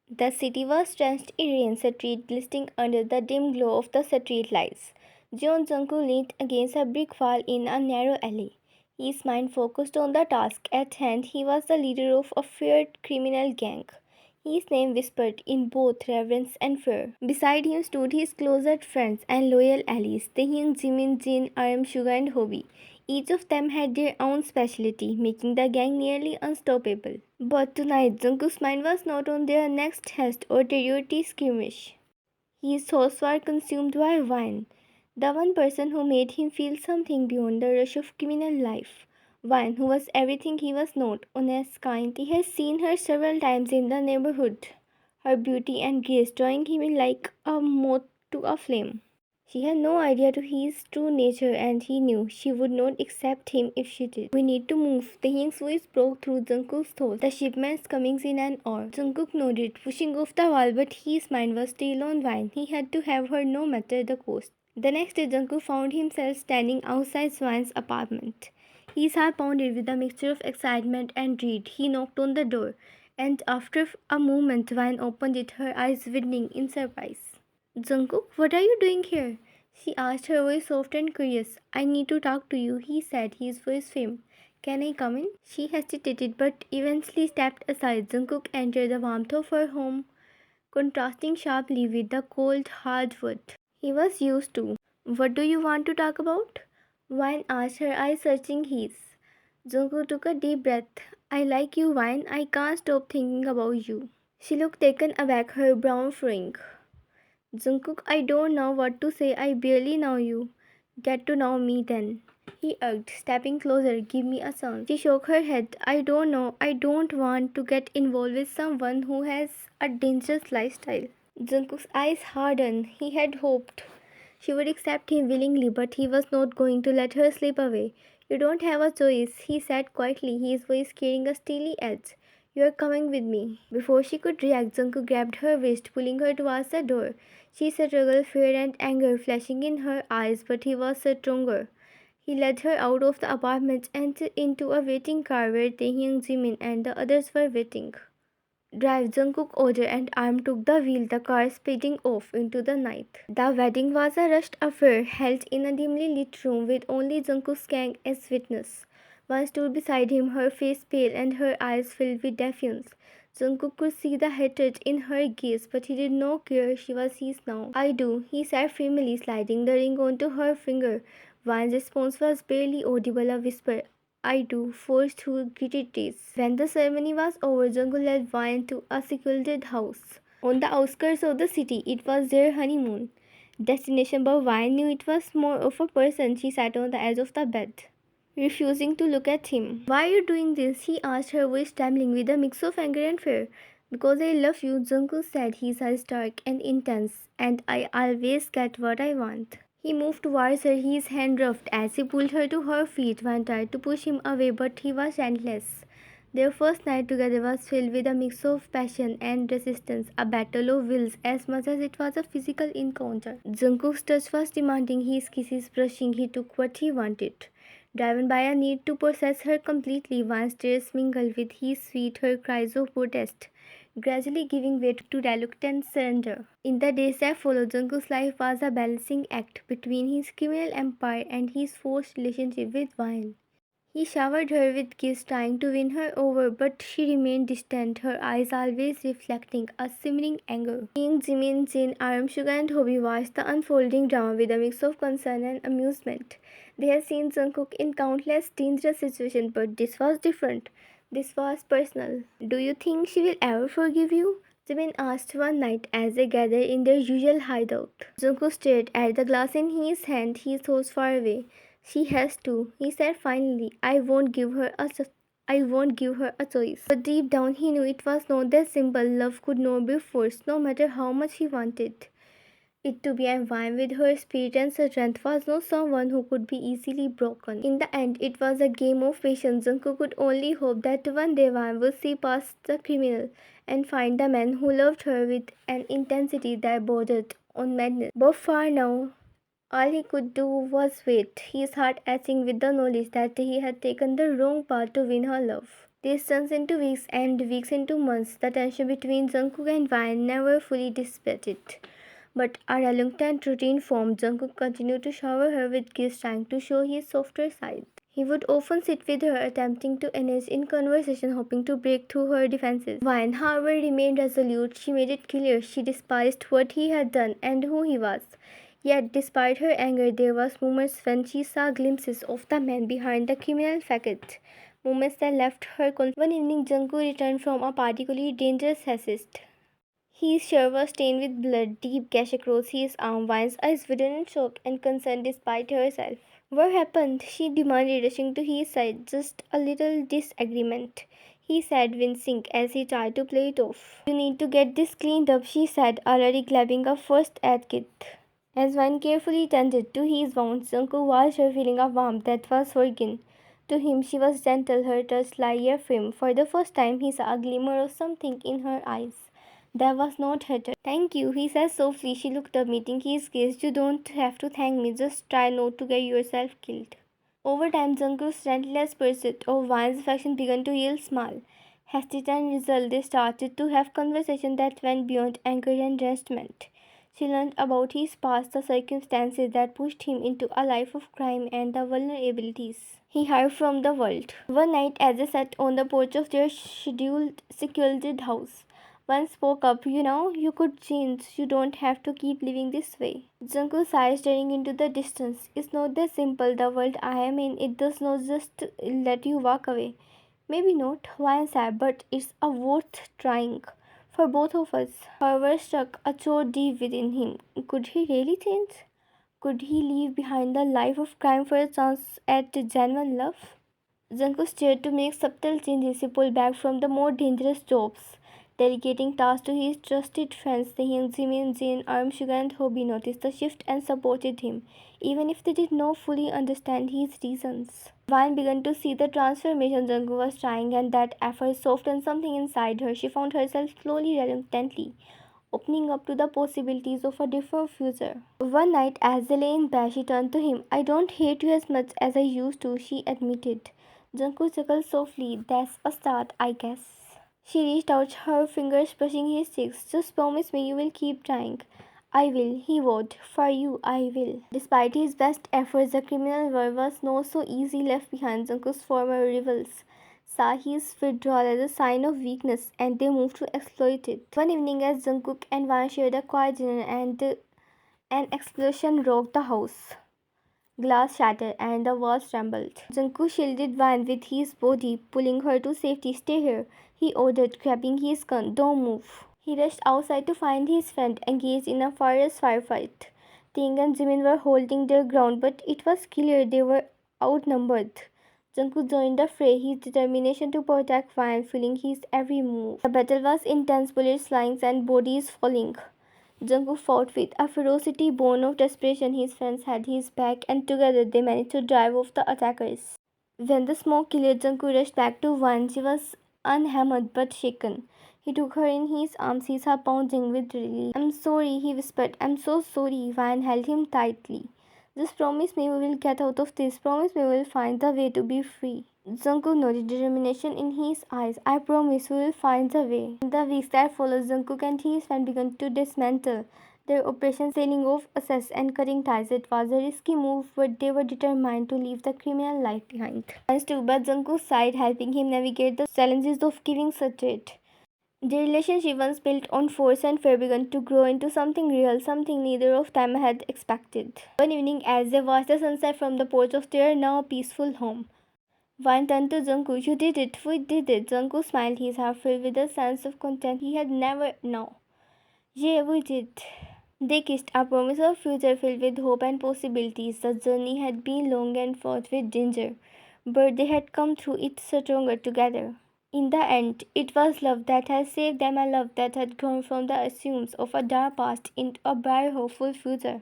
The city was drenched in rain, street glistening under the dim glow of the street lights. Jungkook leaned against a brick wall in a narrow alley. His mind focused on the task at hand. He was the leader of a feared criminal gang. His name whispered in both reverence and fear. Beside him stood his closest friends and loyal allies, Taehyung, Jimin, Jin, RM, Suga and Hobie. Each of them had their own specialty, making the gang nearly unstoppable. But tonight, Jungkook's mind was not on their next heist or terrority skirmish. His thoughts were consumed by wine, the one person who made him feel something beyond the rush of criminal life. Wine, who was everything he was not, honest, kind. He had seen her several times in the neighborhood, her beauty and grace drawing him in like a moth to a flame. She had no idea to his true nature, and he knew she would not accept him if she did. We need to move. The Taehyung's voice broke through Jungkook's thoughts. The shipment's coming in an hour. Jungkook nodded, pushing off the wall, but his mind was still on wine. He had to have her no matter the cost. The next day, Jungkook found himself standing outside Swan's apartment. His heart pounded with a mixture of excitement and dread. He knocked on the door, and after a moment, Swan opened it, her eyes widening in surprise. Jungkook, what are you doing here? She asked, her voice soft and curious. I need to talk to you, he said, his voice firm. Can I come in? She hesitated but eventually stepped aside. Jungkook entered the warmth of her home, contrasting sharply with the cold, hard wood he was used to. What do you want to talk about? Wine asked, her eyes searching his. Jungkook took a deep breath. I like you, Wine. I can't stop thinking about you. She looked taken aback, her brow furrowing. Jungkook, I don't know what to say. I barely know you. Get to know me then, he urged, stepping closer. Give me a chance. She shook her head. I don't know. I don't want to get involved with someone who has a dangerous lifestyle. Jungkook's eyes hardened. He had hoped she would accept him willingly, but he was not going to let her slip away. You don't have a choice, he said quietly, his voice carrying a steely edge. You are coming with me. Before she could react, Jungkook grabbed her wrist, pulling her towards the door. She struggled, fear and anger flashing in her eyes, but he was stronger. He led her out of the apartment and into a waiting car where Taehyung, Jimin and the others were waiting. Drive, Jungkook ordered, and Arm took the wheel, the car speeding off into the night. The wedding was a rushed affair held in a dimly lit room with only Jungkook's gang as witness. One stood beside him, her face pale and her eyes filled with defiance. Jungkook could see the hatred in her gaze, but he did not care. She was his now. I do, he said firmly, sliding the ring onto her finger. Van's response was barely audible, a whisper. I do, forced through gritted teeth. When the ceremony was over, Jungkook led Vine to a secluded house on the outskirts of the city. It was their honeymoon destination, but Vine knew it was more of a person. She sat on the edge of the bed, refusing to look at him. Why are you doing this? He asked, her voice trembling with a mix of anger and fear. Because I love you, Jungkook said, his eyes dark and intense, and I always get what I want. He moved towards her, his hand roughed as he pulled her to her feet. One tried to push him away, but he was relentless. Their first night together was filled with a mix of passion and resistance, a battle of wills as much as it was a physical encounter. Jungkook's touch was demanding, his kisses brushing. He took what he wanted. Driven by a need to possess her completely, Van's tears mingled with his sweet, her cries of protest, gradually giving way to reluctant surrender. In the days that followed, Jungkook's life was a balancing act between his criminal empire and his forced relationship with Vine. He showered her with gifts, trying to win her over, but she remained distant, her eyes always reflecting a simmering anger. King Jimin, Jin, Aram, Suga and Hobie watched the unfolding drama with a mix of concern and amusement. They had seen Jungkook in countless dangerous situations, but this was different. This was personal. Do you think she will ever forgive you? Jimin asked one night as they gathered in their usual hideout. Jungkook stared at the glass in his hand, his thoughts far away. She has to, he said finally. I won't give her a choice. But deep down he knew it was not that simple. Love could not be forced, no matter how much he wanted it to be, and Vine with her spirit and strength was not someone who could be easily broken. In the end, it was a game of patience. Jungkook could only hope that one day Vine would see past the criminal and find the man who loved her with an intensity that bordered on madness. But for now, all he could do was wait, his heart aching with the knowledge that he had taken the wrong path to win her love. Days turns into weeks and weeks into months. The tension between Jungkook and Vine never fully dissipated. But a reluctant routine formed. Jungkook continued to shower her with gifts, trying to show his softer side. He would often sit with her, attempting to engage in conversation, hoping to break through her defenses. Vine, however, remained resolute. She made it clear she despised what he had done and who he was. Yet, despite her anger, there was moments when she saw glimpses of the man behind the criminal facade. Moments that left her confused. One evening, Jungkook returned from a particularly dangerous heist. His shirt was stained with blood, deep gash across his arm. Vine's eyes widened in shock and concern despite herself. What happened? She demanded, rushing to his side. Just a little disagreement, he said, wincing as he tried to play it off. You need to get this cleaned up, she said, already grabbing a first aid kit. As Vine carefully tended to his wounds, Jungkook watched her, feeling a warmth that was foreign. To him, she was gentle, her touch like firm. For the first time, he saw a glimmer of something in her eyes. That was not hatred. Thank you, he said softly. She looked up, meeting his gaze. You don't have to thank me. Just try not to get yourself killed. Over time, Jungkook's relentless pursuit of Vine's affection began to yield small, hesitant results. They started to have conversations that went beyond anger and resentment. She learned about his past, the circumstances that pushed him into a life of crime, and the vulnerabilities he hid from the world. One night, as they sat on the porch of their secluded house, one spoke up, you could change. You don't have to keep living this way. Jungkook's eyes staring into the distance. It's not that simple. The world I am in, it does not just let you walk away. Maybe not, Ryan said, but it's a worth trying. For both of us. However, struck a chord deep within him. Could he really change? Could he leave behind the life of crime for a chance at genuine love? Jungkook started to make subtle changes. He pulled back from the more dangerous jobs, delegating tasks to his trusted friends. Taehyung, Jimin, Jin, Arm, Suga, and Hobie noticed the shift and supported him, even if they did not fully understand his reasons. Vine began to see the transformation Jungkook was trying, and that effort softened something inside her. She found herself slowly, reluctantly opening up to the possibilities of a different future. One night, as they lay in bed, she turned to him. I don't hate you as much as I used to, she admitted. Jungkook chuckled softly. That's a start, I guess. She reached out, her fingers brushing his cheeks. Just promise me you will keep trying. I will, he vowed. For you, I will. Despite his best efforts, the criminal world was not so easy left behind. Jungkook's former rivals saw his withdrawal as a sign of weakness, and they moved to exploit it. One evening, as Jungkook and Van shared a quiet dinner, and an explosion rocked the house. Glass shattered and the walls trembled. Jungkook shielded Van with his body, pulling her to safety. Stay here, he ordered, grabbing his gun. Don't move. He rushed outside to find his friend engaged in a furious firefight. Taehyung and Jimin were holding their ground, but it was clear they were outnumbered. Jungkook joined the fray, his determination to protect Van feeling his every move. The battle was intense, bullets flying and bodies falling. Jungkook fought with a ferocity born of desperation. His friends had his back, and together they managed to drive off the attackers. When the smoke cleared, Jungkook rushed back to Van. She was unhammered but shaken. He took her in his arms, his heart pounding with relief. I'm sorry, he whispered. I'm so sorry. Van held him tightly. Just promise me we will get out of this. Promise me we will find the way to be free. Jungkook noted determination in his eyes. I promise we will find the way. In the weeks that followed, Jungkook and his friend began to dismantle their operation, selling off assets and cutting ties. It was a risky move, but they were determined to leave the criminal life behind. And stood by Jungkook's side, helping him navigate the challenges of giving such it. Their relationship, once built on force and fear, began to grow into something real, something neither of them had expected. One evening, as they watched the sunset from the porch of their now peaceful home, Vine turned to Jungkook. You did it. We did it. Jungkook smiled, his heart filled with a sense of content he had never known. Yeah, we did. They kissed, a promise of a future filled with hope and possibilities. The journey had been long and fraught with danger, but they had come through it stronger together. In the end, it was love that had saved them, a love that had grown from the assumes of a dark past into a bright, hopeful future.